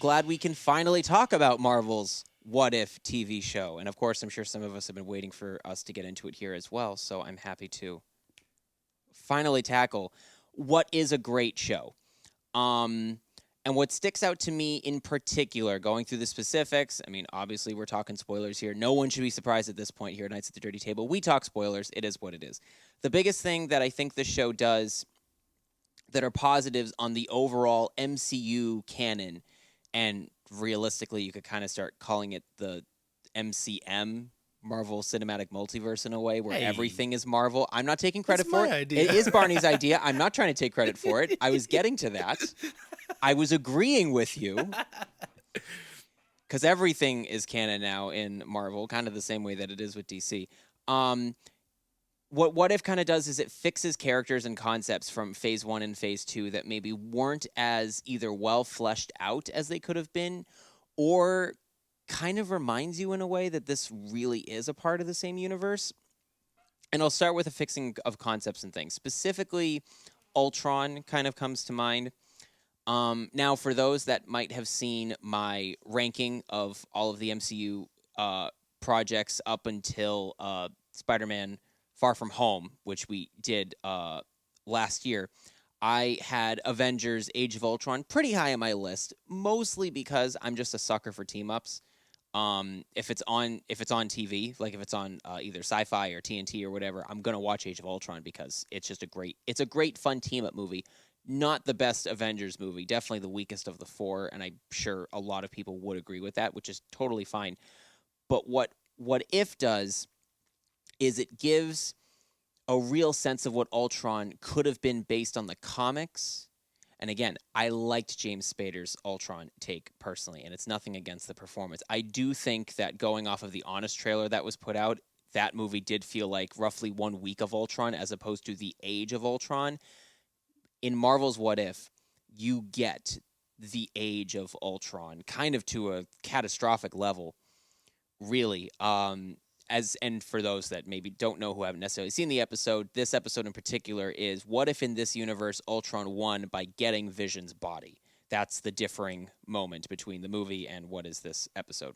glad we can finally talk about Marvel's What If TV show. And of course, I'm sure some of us have been waiting for us to get into it here as well. So I'm happy to finally tackle what is a great show. And what sticks out to me in particular, going through the specifics, I mean, obviously we're talking spoilers here. No one should be surprised at this point here at Nights at the Dirty Table. We talk spoilers. It is what it is. The biggest thing that I think the show does that are positives on the overall MCU canon, and realistically, you could kind of start calling it the MCM, Marvel Cinematic Multiverse, in a way where Hey. everything is Marvel. I'm not taking credit That's for my it. idea. It is Barney's idea. I'm not trying to take credit for it. I was getting to that. I was agreeing with you because everything is canon now in Marvel, kind of the same way that it is with DC. What If kind of does is it fixes characters and concepts from Phase 1 and Phase 2 that maybe weren't as either well fleshed out as they could have been, or kind of reminds you in a way that this really is a part of the same universe. And I'll start with a fixing of concepts and things. Specifically, Ultron kind of comes to mind. Now, for those that might have seen my ranking of all of the MCU projects up until Spider-Man Far From Home, which we did last year, I had Avengers Age of Ultron pretty high on my list, mostly because I'm just a sucker for team-ups. If it's on TV, like if it's on either Sci-Fi or TNT or whatever, I'm gonna watch Age of Ultron because it's just a great fun team-up movie. Not the best Avengers movie, definitely the weakest of the four, and I'm sure a lot of people would agree with that, which is totally fine. But what If does is it gives a real sense of what Ultron could have been based on the comics. And again, I liked James Spader's Ultron take personally, and it's nothing against the performance. I do think that going off of the Honest trailer that was put out, that movie did feel like roughly 1 week of Ultron as opposed to the Age of Ultron. In Marvel's What If, you get the Age of Ultron kind of to a catastrophic level, really. And for those that maybe don't know who haven't necessarily seen the episode, this episode in particular is what if in this universe Ultron won by getting Vision's body? That's the differing moment between the movie and what is this episode.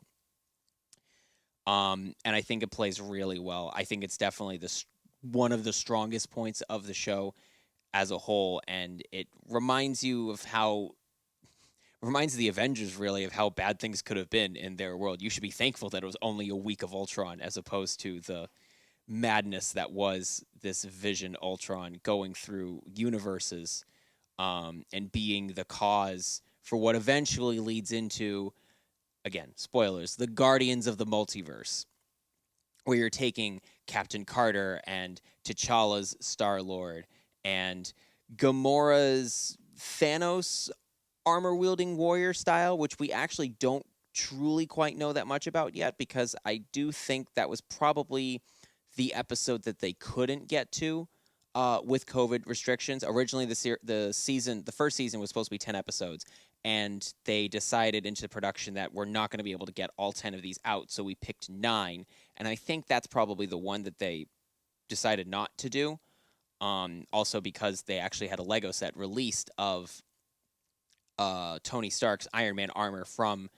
And I think it plays really well. I think it's definitely one of the strongest points of the show as a whole, and it reminds you of reminds the Avengers really of how bad things could have been in their world. You should be thankful that it was only a week of Ultron as opposed to the madness that was this Vision Ultron going through universes and being the cause for what eventually leads into, again, spoilers, the Guardians of the Multiverse, where you're taking Captain Carter and T'Challa's Star-Lord and Gamora's Thanos armor-wielding warrior style, which we actually don't truly quite know that much about yet, because I do think that was probably the episode that they couldn't get to with COVID restrictions. Originally, the first season was supposed to be 10 episodes, and they decided into the production that we're not going to be able to get all 10 of these out, so we picked 9, and I think that's probably the one that they decided not to do. Also because they actually had a Lego set released of Tony Stark's Iron Man armor from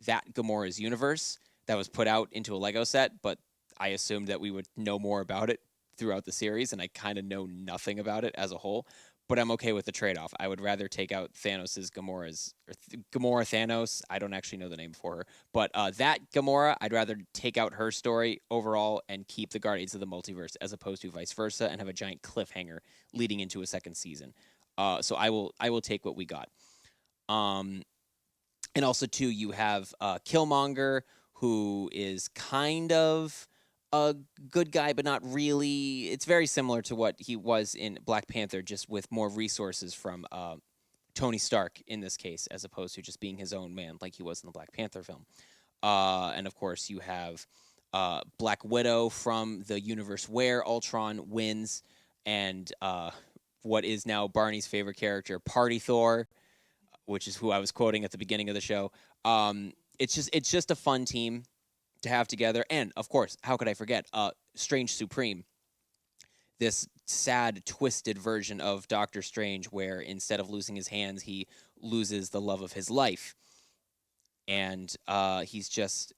that Gamora's universe that was put out into a Lego set, but I assumed that we would know more about it throughout the series, and I kind of know nothing about it as a whole. But I'm okay with the trade-off. I would rather take out Gamora Thanos. I don't actually know the name for her, but that Gamora, I'd rather take out her story overall and keep the Guardians of the Multiverse as opposed to vice versa, and have a giant cliffhanger leading into a second season. So I will take what we got. And also too, you have Killmonger, who is kind of a good guy, but not really. It's very similar to what he was in Black Panther, just with more resources from Tony Stark in this case, as opposed to just being his own man like he was in the Black Panther film. And of course, you have Black Widow from the universe where Ultron wins, and what is now Barney's favorite character, Party Thor, which is who I was quoting at the beginning of the show. It's just a fun team to have together. And, of course, how could I forget? Strange Supreme, this sad, twisted version of Doctor Strange where instead of losing his hands, he loses the love of his life. and he's just.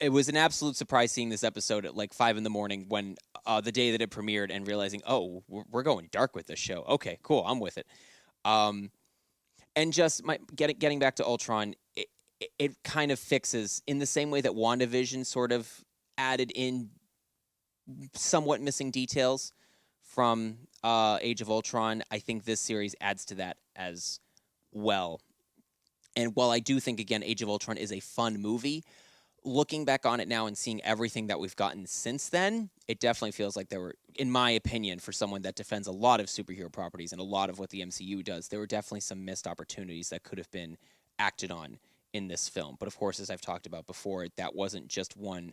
It was an absolute surprise seeing this episode at like 5 in the morning when the day that it premiered and realizing, oh, we're going dark with this show. Okay, cool, I'm with it. Um, and just getting back to Ultron, it kind of fixes in the same way that WandaVision sort of added in somewhat missing details from Age of Ultron. I think this series adds to that as well. And while I do think, again, Age of Ultron is a fun movie, looking back on it now and seeing everything that we've gotten since then, it definitely feels like there were, in my opinion, for someone that defends a lot of superhero properties and a lot of what the MCU does, there were definitely some missed opportunities that could have been acted on in this film. But of course, as I've talked about before, that wasn't just one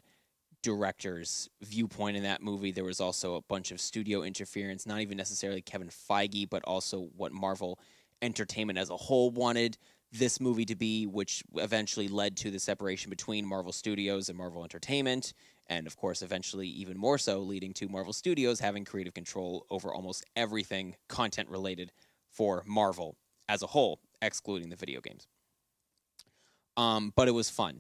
director's viewpoint in that movie. There was also a bunch of studio interference, not even necessarily Kevin Feige, but also what Marvel Entertainment as a whole wanted this movie to be, which eventually led to the separation between Marvel Studios and Marvel Entertainment, and of course, eventually even more so, leading to Marvel Studios having creative control over almost everything content related for Marvel as a whole, excluding the video games. But it was fun.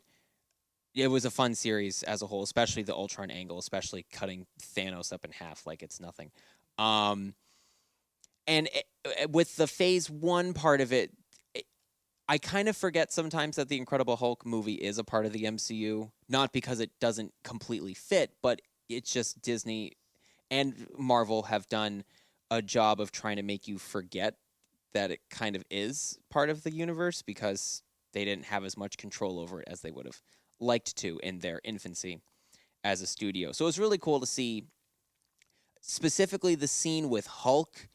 It was a fun series as a whole, especially the Ultron angle, especially cutting Thanos up in half like it's nothing. Um, and with the Phase One part of it, I kind of forget sometimes that the Incredible Hulk movie is a part of the MCU, not because it doesn't completely fit, but it's just Disney and Marvel have done a job of trying to make you forget that it kind of is part of the universe because they didn't have as much control over it as they would have liked to in their infancy as a studio. So it was really cool to see specifically the scene with Hulk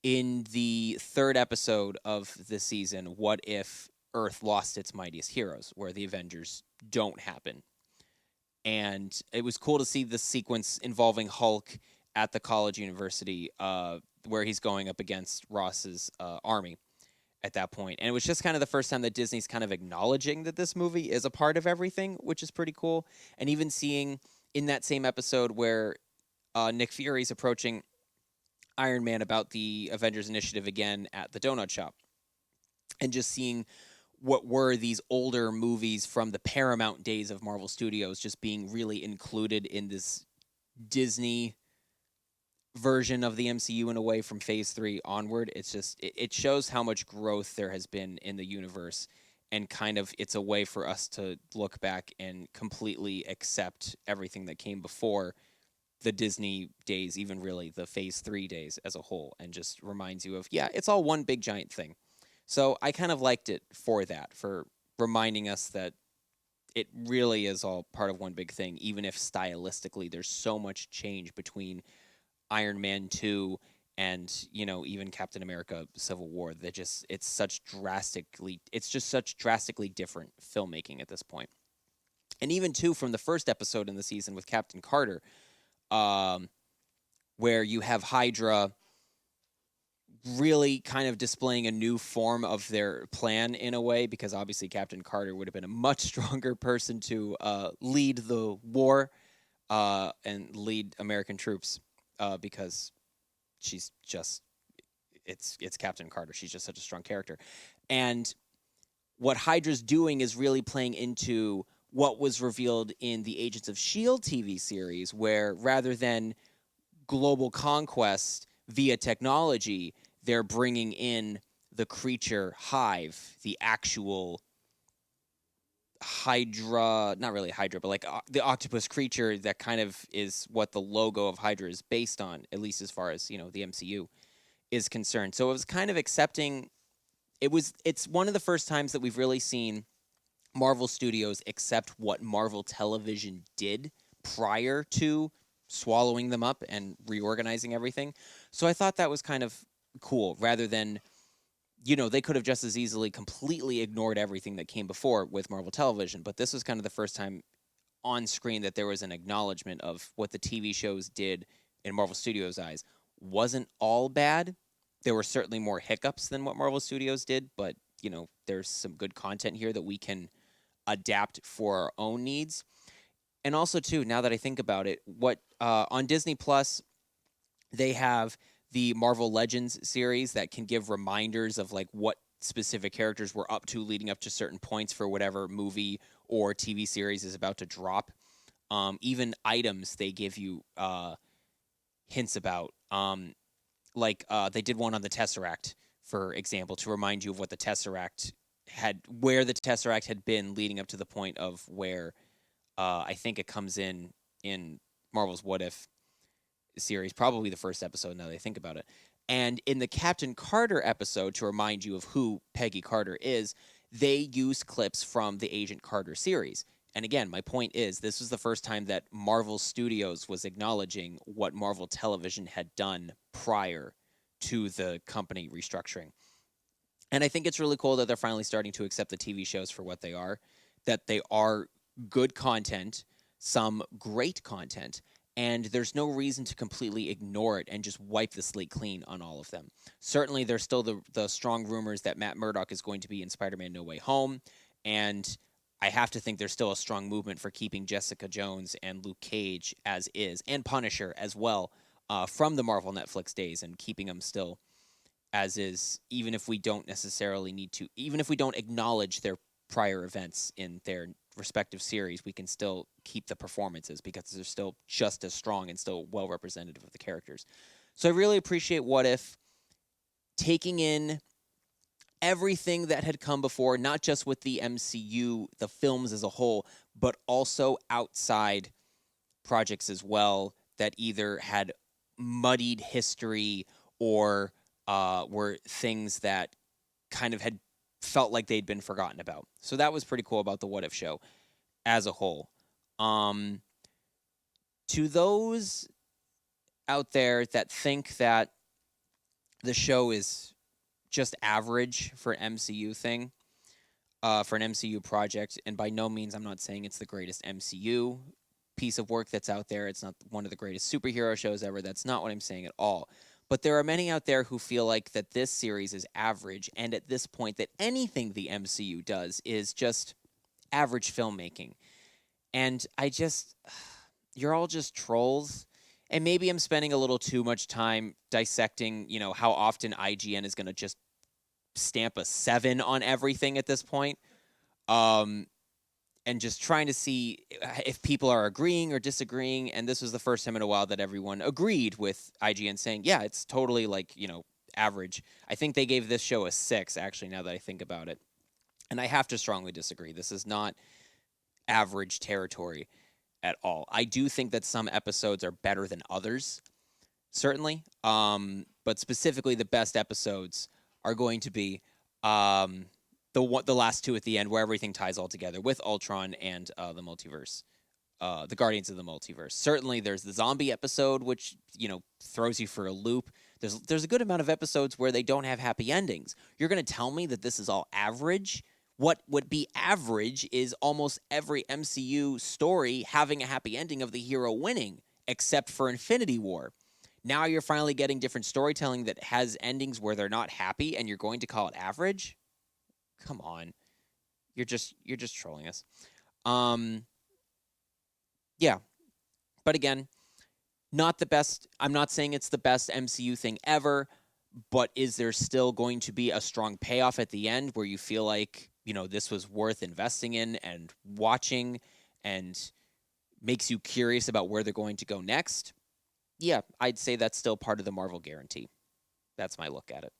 in the third episode of the season, What If Earth Lost Its Mightiest Heroes, where the Avengers don't happen. And it was cool to see the sequence involving Hulk at the college university where he's going up against Ross's army at that point. And it was just kind of the first time that Disney's kind of acknowledging that this movie is a part of everything, which is pretty cool. And even seeing in that same episode where Nick Fury's approaching Iron Man about the Avengers Initiative again at the donut shop, and just seeing what were these older movies from the Paramount days of Marvel Studios just being really included in this Disney version of the MCU in a way from Phase 3 onward. It's just it shows how much growth there has been in the universe, and kind of it's a way for us to look back and completely accept everything that came before the Disney days, even really the Phase 3 days as a whole, and just reminds you of, yeah, it's all one big giant thing. So I kind of liked it for that, for reminding us that it really is all part of one big thing, even if stylistically there's so much change between Iron Man 2 and, even Captain America Civil War that just it's just such drastically different filmmaking at this point. And even too from the first episode in the season with Captain Carter, um, where you have Hydra really kind of displaying a new form of their plan in a way, because obviously Captain Carter would have been a much stronger person to lead the war and lead American troops because she's just it's Captain Carter. She's just such a strong character. And what Hydra's doing is really playing into what was revealed in the Agents of S.H.I.E.L.D. TV series, where rather than global conquest via technology, they're bringing in the creature Hive, the actual Hydra, not really Hydra, but like the octopus creature that kind of is what the logo of Hydra is based on, at least as far as, the MCU is concerned. So it was kind of accepting, it's one of the first times that we've really seen Marvel Studios accept what Marvel Television did prior to swallowing them up and reorganizing everything. So I thought that was kind of cool, rather than, they could have just as easily completely ignored everything that came before with Marvel Television. But this was kind of the first time on screen that there was an acknowledgement of what the TV shows did in Marvel Studios' eyes. Wasn't all bad. There were certainly more hiccups than what Marvel Studios did, but, there's some good content here that we can adapt for our own needs. And also, too, now that I think about it, what on Disney Plus, they have the Marvel Legends series that can give reminders of like what specific characters were up to leading up to certain points for whatever movie or TV series is about to drop. Even items they give you hints about. They did one on the Tesseract, for example, to remind you of what the Tesseract where the Tesseract had been leading up to the point of where I think it comes in Marvel's What If series, probably the first episode now that I think about it. And in the Captain Carter episode, to remind you of who Peggy Carter is, they used clips from the Agent Carter series. And again, my point is, this was the first time that Marvel Studios was acknowledging what Marvel Television had done prior to the company restructuring. And I think it's really cool that they're finally starting to accept the TV shows for what they are, that they are good content, some great content, and there's no reason to completely ignore it and just wipe the slate clean on all of them. Certainly, there's still the strong rumors that Matt Murdock is going to be in Spider-Man No Way Home, and I have to think there's still a strong movement for keeping Jessica Jones and Luke Cage as is, and Punisher as well, from the Marvel Netflix days, and keeping them still as is, even if we don't necessarily need to, even if we don't acknowledge their prior events in their respective series, we can still keep the performances because they're still just as strong and still well representative of the characters. So I really appreciate What If taking in everything that had come before, not just with the MCU, the films as a whole, but also outside projects as well that either had muddied history or were things that kind of had felt like they'd been forgotten about. So that was pretty cool about the What If show as a whole. To those out there that think that the show is just average for an MCU thing, for an MCU project, and by no means I'm not saying it's the greatest MCU piece of work that's out there. It's not one of the greatest superhero shows ever. That's not what I'm saying at all. But there are many out there who feel like that this series is average, and at this point that anything the MCU does is just average filmmaking. And you're all just trolls. And maybe I'm spending a little too much time dissecting, how often IGN is going to just stamp a 7 on everything at this point. And just trying to see if people are agreeing or disagreeing. And this was the first time in a while that everyone agreed with IGN saying, yeah, it's totally average. I think they gave this show a 6, actually, now that I think about it. And I have to strongly disagree. This is not average territory at all. I do think that some episodes are better than others, certainly. But specifically, the best episodes are going to be the last 2 at the end, where everything ties all together with Ultron and the multiverse, the Guardians of the Multiverse. Certainly, there's the zombie episode, which throws you for a loop. There's a good amount of episodes where they don't have happy endings. You're going to tell me that this is all average? What would be average is almost every MCU story having a happy ending of the hero winning, except for Infinity War. Now you're finally getting different storytelling that has endings where they're not happy, and you're going to call it average? Come on. You're just trolling us. Yeah. But again, not the best. I'm not saying it's the best MCU thing ever, but is there still going to be a strong payoff at the end where you feel like, this was worth investing in and watching and makes you curious about where they're going to go next? Yeah, I'd say that's still part of the Marvel guarantee. That's my look at it.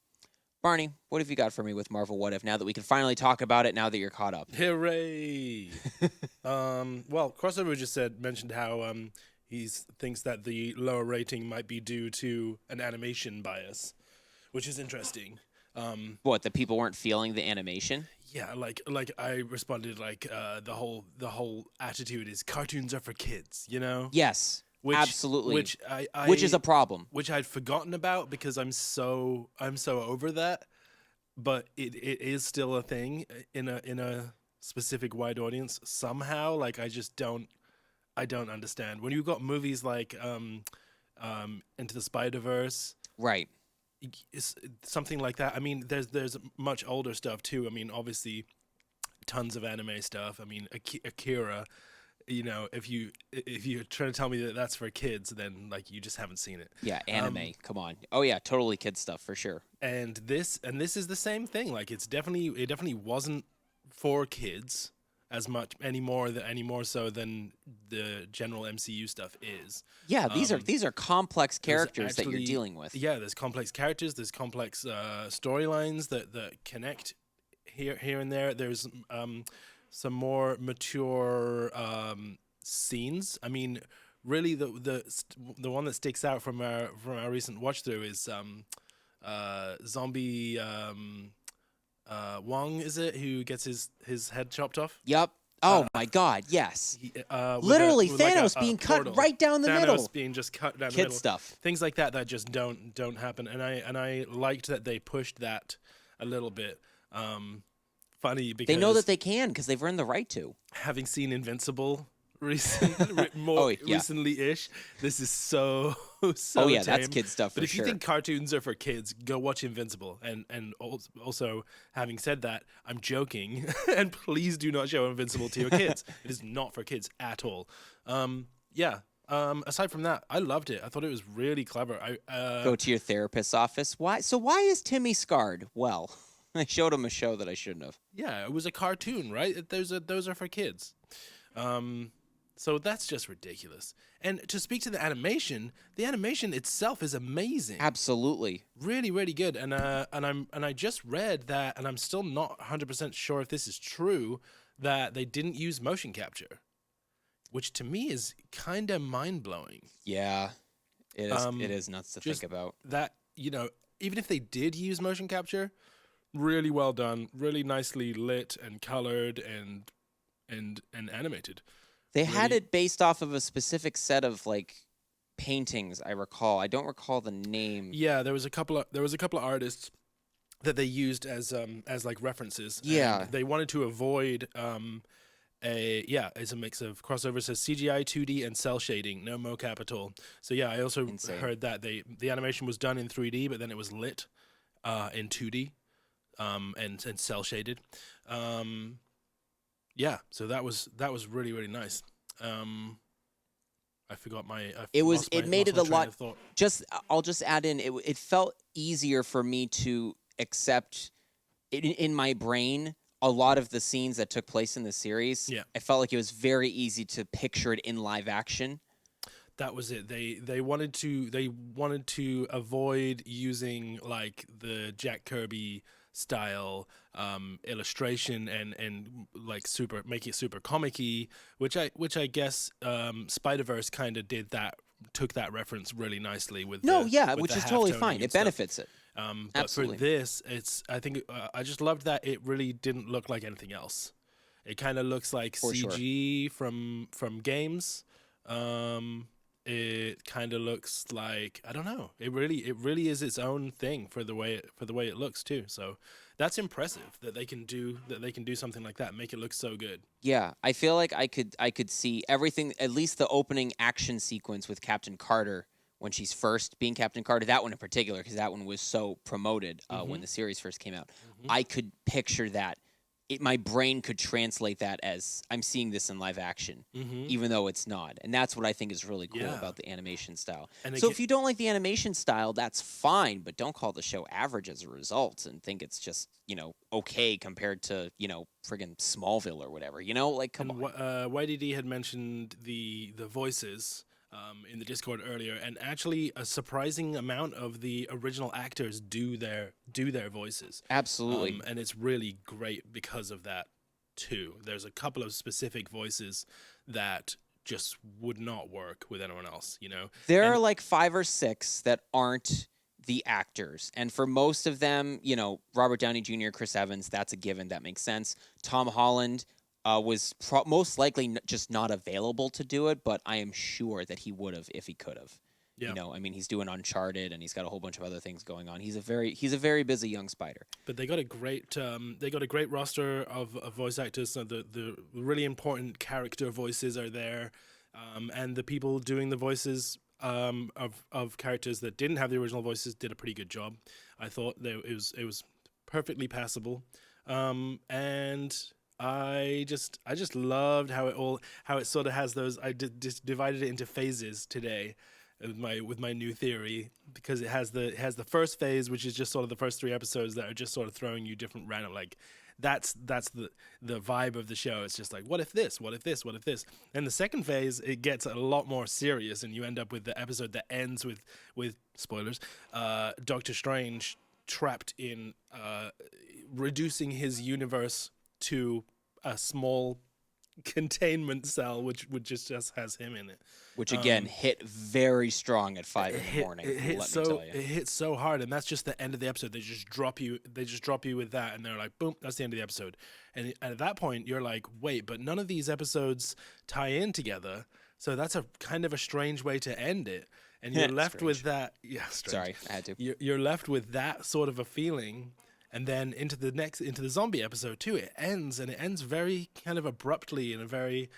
Barney, what have you got for me with Marvel What If now that we can finally talk about it now that you're caught up? Hooray! Well, Crossover just mentioned how he thinks that the lower rating might be due to an animation bias, which is interesting. What, the people weren't feeling the animation? Yeah, like I responded the whole attitude is cartoons are for kids, Yes, absolutely. Which is a problem. Which I'd forgotten about because I'm so over that. But it is still a thing in a specific wide audience somehow. I don't understand when you've got movies like Into the Spider-Verse, right? Something like that. I mean, there's much older stuff too. I mean, obviously, tons of anime stuff. I mean, Akira if you're trying to tell me that that's for kids, then like you just haven't seen it. Yeah, anime. Come on. Oh yeah, totally kid stuff for sure. And this is the same thing. Like it definitely wasn't for kids as much any more so than the general MCU stuff is. Yeah, these are complex There's characters that you're dealing with. Yeah, there's complex characters, there's complex storylines that connect here and there. There's some more mature scenes. I mean, really, the one that sticks out from our recent watch through is zombie Wong, is it, who gets his head chopped off? Yep. Oh my God, yes. Literally, Literally, Thanos being cut right down the middle. Thanos being just cut down the Kid middle. stuff. Things like that just don't happen. And I liked that they pushed that a little bit. Funny because They know that they can because they've earned the right to. having seen Invincible recently-ish, this is so Oh yeah, tame. that's kid stuff for But if sure. you think cartoons are for kids, go watch Invincible. And also, having said that, I'm joking. And please do not show Invincible to your kids. It is not for kids at all. Aside from that, I loved it. I thought it was really clever. Go to your therapist's office. Why? So why is Timmy scarred? Well, I showed him a show that I shouldn't have. Yeah, it was a cartoon, right? Those are for kids. So that's just ridiculous. And to speak to the animation itself is amazing. Absolutely. Really, really good. And I just read that, and I'm still not 100% sure if this is true, that they didn't use motion capture, which to me is kind of mind blowing. Yeah, it is. It is nuts to think about. That, even if they did use motion capture, really well done, really nicely lit and colored and animated. They had it based off of a specific set of like paintings. I recall. I don't recall the name. Yeah, there was a couple of artists that they used as like references. Yeah, and they wanted to avoid it's a mix of crossovers. Says CGI, 2D, and cell shading, no mocap at all. So yeah, I also heard that the animation was done in 3D, but then it was lit in 2D and cell shaded. Yeah, so that was really, really nice. I forgot my. It made it a lot. I'll just add in. It felt easier for me to accept in my brain a lot of the scenes that took place in the series. Yeah, I felt like it was very easy to picture it in live action. That was it. They wanted to avoid using like the Jack Kirby style illustration and like make it super comic-y, which I guess Spider-Verse kind of took that reference really nicely with which is totally fine. It benefits it. But for this, I think I just loved that it really didn't look like anything else. It kind of looks like CG from games. It kind of looks like, I don't know. It really is its own thing for the way it looks too. So that's impressive that they can do something like that, make it look so good. Yeah, I feel like I could see everything. At least the opening action sequence with Captain Carter when she's first being Captain Carter. That one in particular, because that one was so promoted when the series first came out. I could picture that. My brain could translate that as I'm seeing this in live action, even though it's not. And that's what I think is really cool about the animation style. So if you don't like the animation style, that's fine, but don't call the show average as a result and think it's just, okay compared to, friggin' Smallville or whatever, like, come on. YDD had mentioned the voices in the Discord earlier, and actually a surprising amount of the original actors do their voices. Absolutely. And it's really great because of that too. There's a couple of specific voices that just would not work with anyone else, There are like 5 or 6 that aren't the actors, and for most of them, Robert Downey Jr., Chris Evans, that's a given, that makes sense. Tom Holland was most likely just not available to do it, but I am sure that he would have if he could have. Yeah. He's doing Uncharted and he's got a whole bunch of other things going on. He's a very busy young Spider. But they got a great roster of voice actors. So the really important character voices are there, and the people doing the voices of characters that didn't have the original voices did a pretty good job. I thought it was perfectly passable, and I just loved how it sort of has those. Just divided it into phases today with my new theory, because it has the first phase, which is just sort of the first three episodes that are just sort of throwing you different random, like that's the vibe of the show. It's just like, what if this, what if this, what if this. And the second phase, it gets a lot more serious, and you end up with the episode that ends with spoilers, Doctor Strange trapped in reducing his universe to a small containment cell, which just has him in it. Which again hit very strong at 5 in the morning. It hit Let me tell you. it hit so hard, and that's just the end of the episode. They just drop you with that, and they're like, boom, that's the end of the episode. And at that point, you're like, wait, but none of these episodes tie in together, so that's a kind of a strange way to end it. And you're left with that. Yeah, strange. Sorry, I had to. You're left with that sort of a feeling. And then into the zombie episode too, it ends very kind of abruptly in a very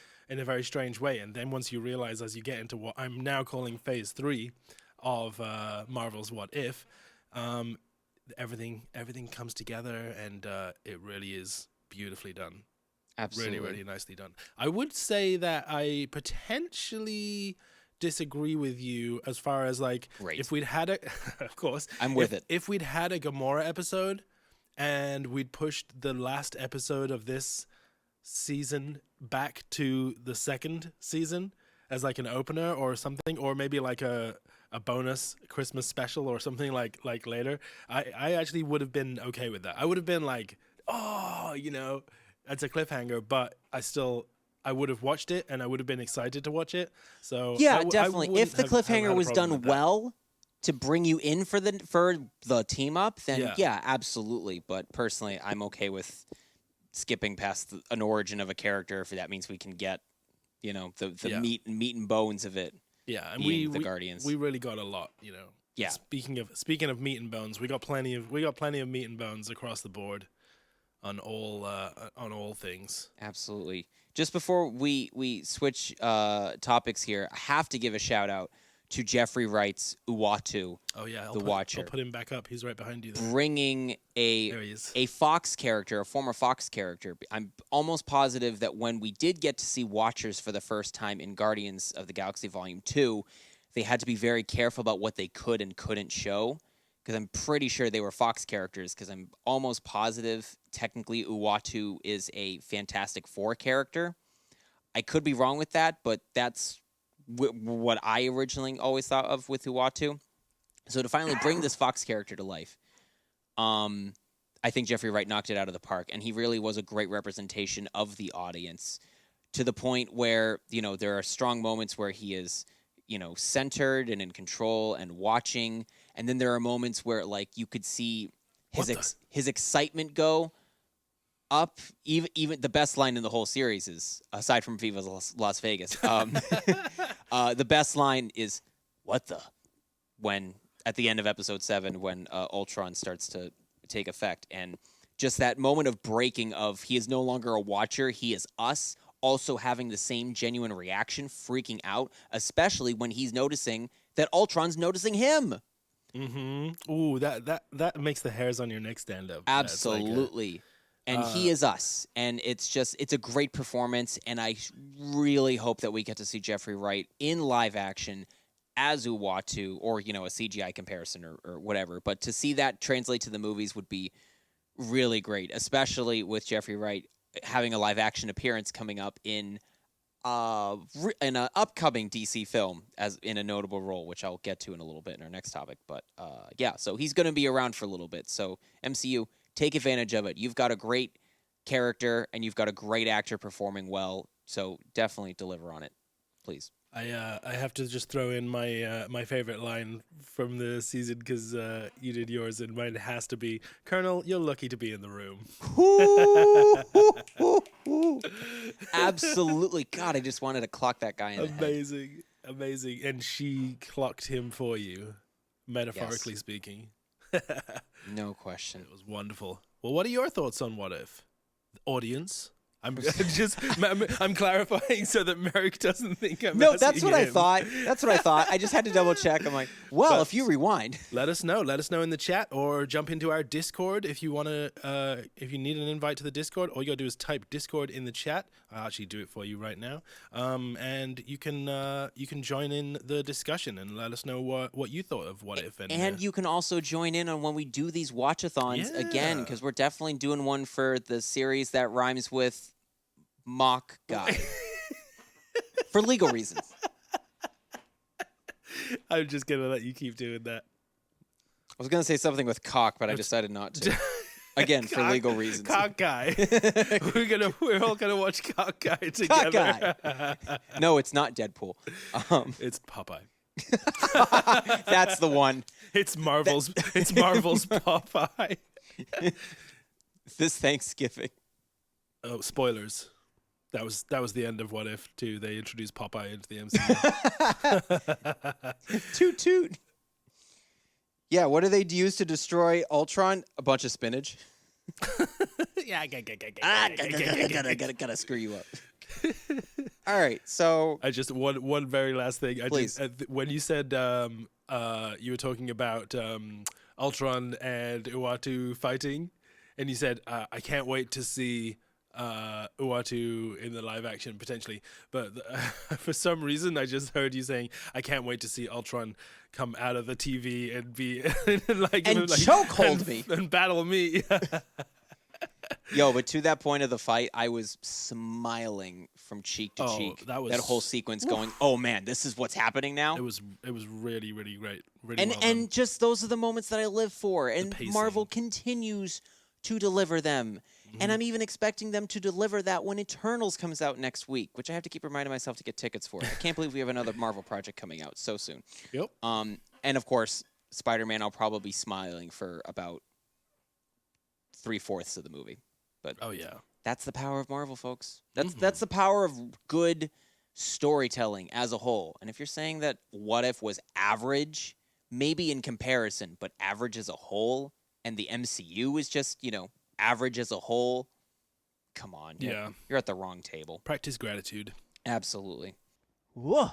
strange way. And then once you realize, as you get into what I'm now calling phase 3 of Marvel's What If, everything comes together, and it really is beautifully done. Absolutely. Really, really nicely done. I would say that I potentially disagree with you as far as like, Great. if we'd had a of course I'm with it. If we'd had a Gamora episode and we'd pushed the last episode of this season back to the second season as like an opener or something, or maybe like a bonus Christmas special or something like later, I actually would have been okay with that. I would have been like, oh, that's a cliffhanger, but I would have watched it, and I would have been excited to watch it. So yeah, definitely. If the cliffhanger was done well to bring you in for the team up, then yeah, absolutely. But personally, I'm okay with skipping past an origin of a character if that means we can get, the meat and bones of it. Yeah, and the Guardians. We really got a lot, Yeah. Speaking of meat and bones, we got plenty of meat and bones across the board on all things. Absolutely. Just before we switch topics here, I have to give a shout out to Jeffrey Wright's Uatu. Oh yeah, Watcher. I'll put him back up. He's right behind you there. Bringing a Fox character, a former Fox character. I'm almost positive that when we did get to see Watchers for the first time in Guardians of the Galaxy Volume 2, they had to be very careful about what they could and couldn't show, because I'm pretty sure they were Fox characters, because I'm almost positive technically Uatu is a Fantastic Four character. I could be wrong with that, but that's what I originally always thought of with Uatu. So to finally bring this Fox character to life, I think Jeffrey Wright knocked it out of the park, and he really was a great representation of the audience, to the point where, there are strong moments where he is, centered and in control and watching, and then there are moments where, like, you could see his excitement go up. Even the best line in the whole series is, aside from Viva Las Vegas, the best line is "What the?" when at the end of episode 7, when Ultron starts to take effect, and just that moment of breaking of he is no longer a watcher, he is us, also having the same genuine reaction, freaking out, especially when he's noticing that Ultron's noticing him. Mm-hmm. Ooh, that makes the hairs on your neck stand up. Absolutely. And he is us, and it's a great performance, and I really hope that we get to see Jeffrey Wright in live action as Uatu, or, a CGI comparison or whatever. But to see that translate to the movies would be really great, especially with Jeffrey Wright having a live action appearance coming up in an upcoming DC film as in a notable role, which I'll get to in a little bit in our next topic. But yeah, so he's going to be around for a little bit. So MCU, take advantage of it. You've got a great character and you've got a great actor performing well. So definitely deliver on it, please. I have to just throw in my favorite line from the season, because you did yours, and mine has to be, "Colonel, you're lucky to be in the room." Absolutely. God, I just wanted to clock that guy in the head. Amazing. And she clocked him for you, metaphorically speaking. No question. It was wonderful. Well, what are your thoughts on What If? Audience, I'm I'm clarifying so that Merrick doesn't think I'm No, asking that's what I him. thought. That's what I thought. I just had to double check. I'm like, well, But if you rewind. let us know. Let us know in the chat or jump into our Discord if you want to. If you need an invite to the Discord, all you gotta do is type Discord in the chat. I'll actually do it for you right now. And you can join in the discussion and let us know what you thought of What If. And you can also join in on when we do these watch-a-thons again, Yeah. because we're definitely doing one for the series that rhymes with mock guy. For legal reasons. I'm just gonna let you keep doing that. I was going to say something with cock, but I decided not to. Again, for legal reasons. Cock guy. We're all gonna watch Cock Guy together. Cock guy. No, it's not Deadpool. It's Popeye. That's the one. It's Marvel's Popeye. This Thanksgiving. Oh, spoilers. That was the end of What If too. They introduced Popeye into the MCU. Toot toot. Yeah, what do they use to destroy Ultron? A bunch of spinach. Yeah, gotta screw you up. All right, so I just one very last thing. Please. When you said you were talking about Ultron and Uatu fighting, and you said I can't wait to see Uatu in the live action potentially, but for some reason I just heard you saying I can't wait to see Ultron come out of the TV and be like chokehold me and battle me. Yo, but to that point of the fight, I was smiling from cheek to cheek. That whole sequence going, oh man, this is what's happening now. It was really, really great. Really and well done. and just those are the moments that I live for. And pacing. Marvel continues to deliver them. And I'm even expecting them to deliver that when Eternals comes out next week, which I have to keep reminding myself to get tickets for. I can't believe we have another Marvel project coming out so soon. Yep. And of course, Spider-Man, I'll probably be smiling for about 3/4 of the movie. But Oh yeah. that's the power of Marvel, folks. That's the power of good storytelling as a whole. And if you're saying that What If was average, maybe in comparison, but average as a whole, and the MCU is just, average as a whole, come on. Yeah. You're at the wrong table. Practice gratitude. Absolutely. Whoa.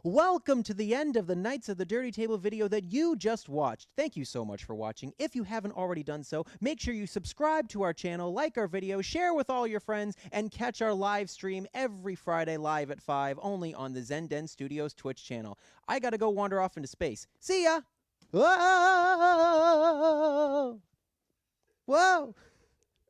Welcome to the end of the Knights of the Dirty Table video that you just watched. Thank you so much for watching. If you haven't already done so, make sure you subscribe to our channel, like our video, share with all your friends, and catch our live stream every Friday live at 5 only on the Zenden Studios Twitch channel. I gotta go wander off into space. See ya! Whoa! Whoa!